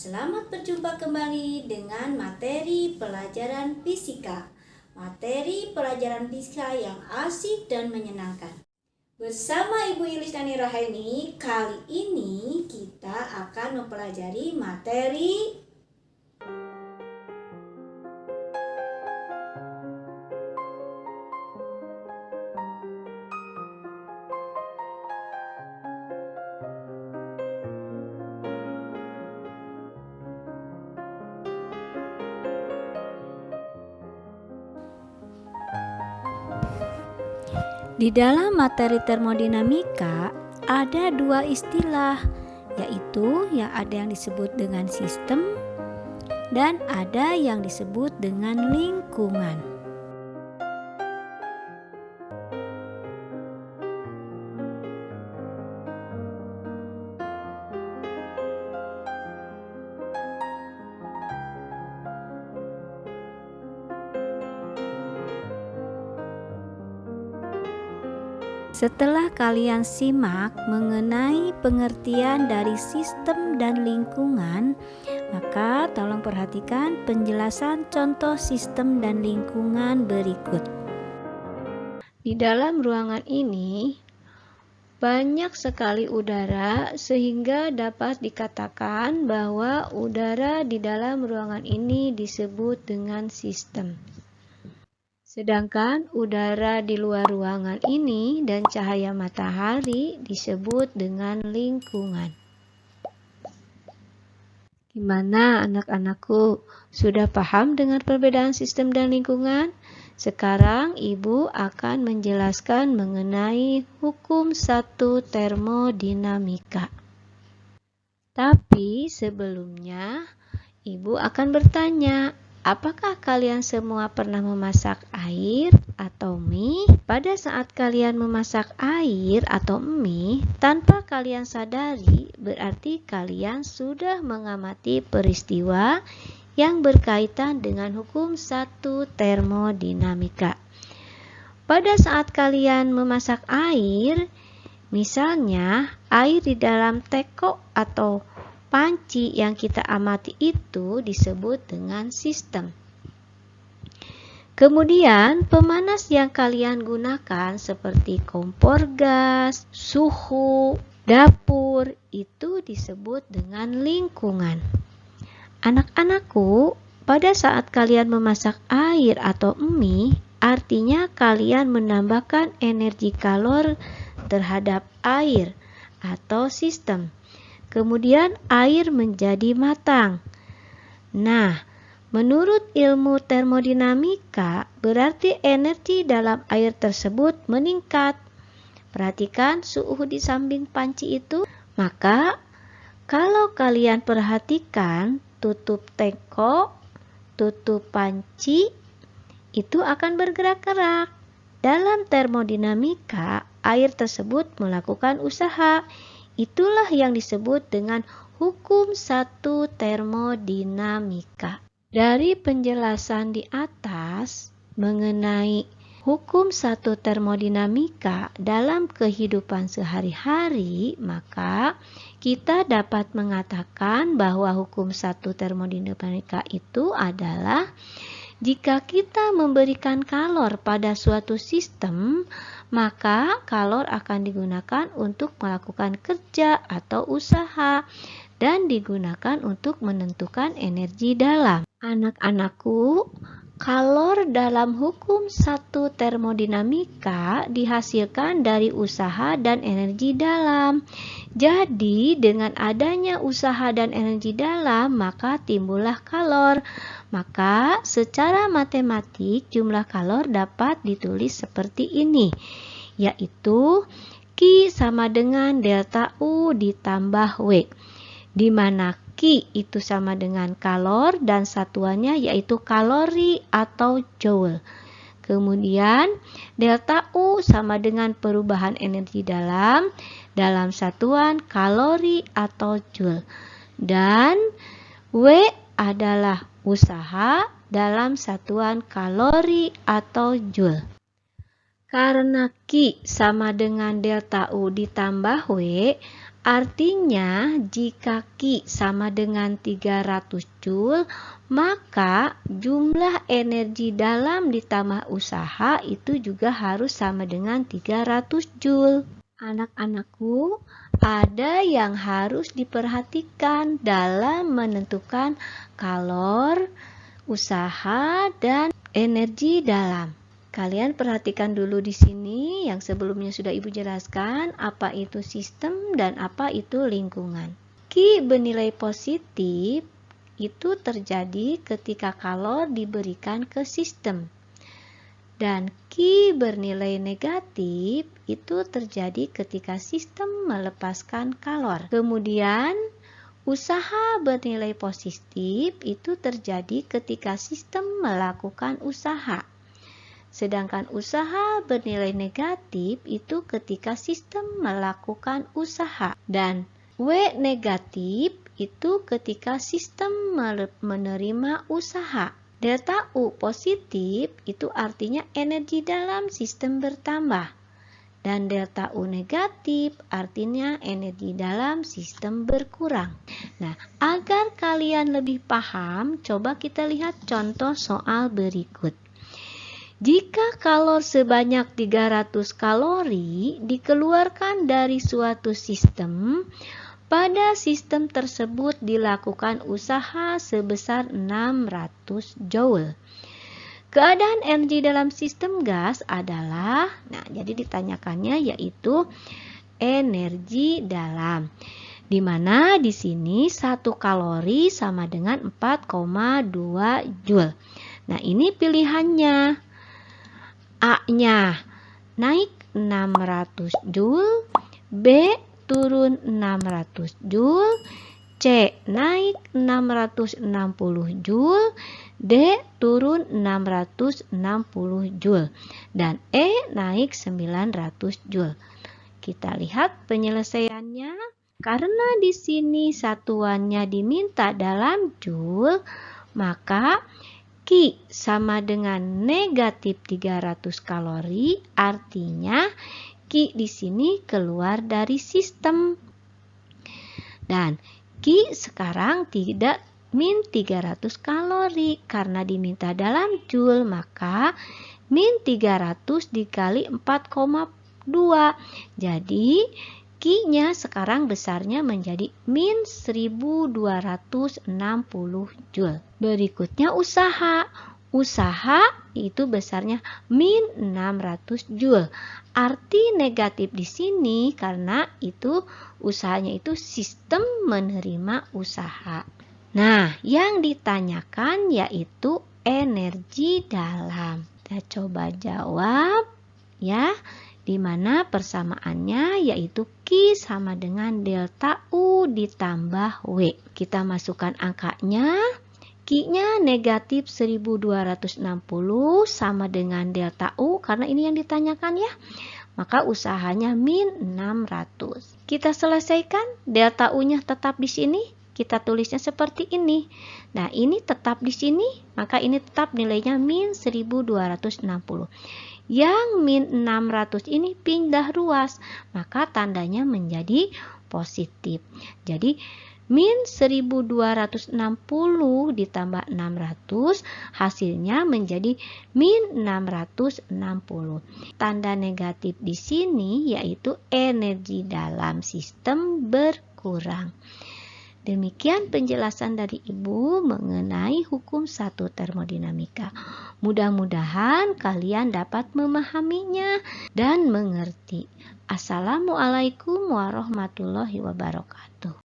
Selamat berjumpa kembali dengan materi pelajaran fisika. Materi pelajaran fisika yang asik dan menyenangkan. Bersama Ibu Ilis Nani Rahaini, kali ini kita akan mempelajari materi Di dalam materi termodinamika ada dua istilah, yaitu yang ada yang disebut dengan sistem dan ada yang disebut dengan lingkungan. Setelah kalian simak mengenai pengertian dari sistem dan lingkungan, maka tolong perhatikan penjelasan contoh sistem dan lingkungan berikut. Di dalam ruangan ini banyak sekali udara sehingga dapat dikatakan bahwa udara di dalam ruangan ini disebut dengan sistem. Sedangkan udara di luar ruangan ini dan cahaya matahari disebut dengan lingkungan. Gimana anak-anakku? Sudah paham dengan perbedaan sistem dan lingkungan? Sekarang Ibu akan menjelaskan mengenai hukum satu termodinamika. Tapi sebelumnya Ibu akan bertanya, apakah kalian semua pernah memasak air atau mie? Pada saat kalian memasak air atau mie, tanpa kalian sadari, berarti kalian sudah mengamati peristiwa yang berkaitan dengan hukum satu termodinamika. Pada saat kalian memasak air, misalnya air di dalam teko atau panci yang kita amati itu disebut dengan sistem. Kemudian pemanas yang kalian gunakan seperti kompor gas, suhu, dapur itu disebut dengan lingkungan. Anak-anakku, pada saat kalian memasak air atau mie, artinya kalian menambahkan energi kalor terhadap air atau sistem. Kemudian air menjadi matang. Nah, menurut ilmu termodinamika, berarti energi dalam air tersebut meningkat. Perhatikan suhu di samping panci itu. Maka, kalau kalian perhatikan tutup teko, tutup panci, itu akan bergerak-gerak. Dalam termodinamika, air tersebut melakukan usaha. Itulah yang disebut dengan hukum satu termodinamika. Dari penjelasan di atas mengenai hukum satu termodinamika dalam kehidupan sehari-hari, maka kita dapat mengatakan bahwa hukum satu termodinamika itu adalah jika kita memberikan kalor pada suatu sistem, maka kalor akan digunakan untuk melakukan kerja atau usaha dan digunakan untuk menentukan energi dalam. Anak-anakku, kalor dalam hukum satu termodinamika dihasilkan dari usaha dan energi dalam. Jadi, dengan adanya usaha dan energi dalam, maka timbullah kalor. Maka, secara matematik, jumlah kalor dapat ditulis seperti ini, yaitu Q sama dengan delta U ditambah W, di mana Q itu sama dengan kalor dan satuannya yaitu kalori atau joule. Kemudian delta U sama dengan perubahan energi dalam satuan kalori atau joule. Dan W adalah usaha dalam satuan kalori atau joule. Karena Q sama dengan delta U ditambah W, Artinya, jika Q sama dengan 300 Joule, maka jumlah energi dalam ditambah usaha itu juga harus sama dengan 300 Joule. Anak-anakku, ada yang harus diperhatikan dalam menentukan kalor, usaha, dan energi dalam. Kalian perhatikan dulu di sini yang sebelumnya sudah Ibu jelaskan apa itu sistem dan apa itu lingkungan. Q bernilai positif itu terjadi ketika kalor diberikan ke sistem. Dan Q bernilai negatif itu terjadi ketika sistem melepaskan kalor. Kemudian usaha bernilai positif itu terjadi ketika sistem melakukan usaha. Sedangkan usaha bernilai negatif itu ketika sistem melakukan usaha. Dan W negatif itu ketika sistem menerima usaha. Delta U positif itu artinya energi dalam sistem bertambah. Dan delta U negatif artinya energi dalam sistem berkurang. Nah, agar kalian lebih paham, coba kita lihat contoh soal berikut. Jika kalor sebanyak 300 kalori dikeluarkan dari suatu sistem, pada sistem tersebut dilakukan usaha sebesar 600 Joule. Keadaan energi dalam sistem gas adalah, jadi ditanyakannya yaitu energi dalam. Di mana di sini 1 kalori sama dengan 4,2 Joule. Nah, ini pilihannya. A-nya naik 600 Joule, B turun 600 Joule, C naik 660 Joule, D turun 660 Joule, dan E naik 900 Joule. Kita lihat penyelesaiannya. Karena di sini satuannya diminta dalam Joule, maka Q sama dengan negatif 300 kalori, artinya Q di sini keluar dari sistem. Dan Q sekarang tidak min 300 kalori karena diminta dalam Joule, maka min 300 dikali 4,2. Jadi Q-nya sekarang besarnya menjadi min 1260 Joule. Berikutnya usaha. Usaha itu besarnya min 600 Joule. Arti negatif di sini karena itu usahanya itu sistem menerima usaha. Nah, yang ditanyakan yaitu energi dalam. Kita coba jawab ya. Di mana persamaannya yaitu Q sama dengan delta U ditambah W. Kita masukkan angkanya. Q-nya negatif 1260 sama dengan delta U karena ini yang ditanyakan ya. Maka usahanya min 600. Kita selesaikan, delta U-nya tetap di sini. Kita tulisnya seperti ini. Nah, ini tetap di sini, maka ini tetap nilainya min 1260. Yang min 600 ini pindah ruas, maka tandanya menjadi positif. Jadi min 1260 ditambah 600 hasilnya menjadi min 660. Tanda negatif di sini yaitu energi dalam sistem berkurang. Demikian penjelasan dari Ibu mengenai hukum 1 termodinamika. Mudah-mudahan kalian dapat memahaminya dan mengerti. Assalamualaikum warahmatullahi wabarakatuh.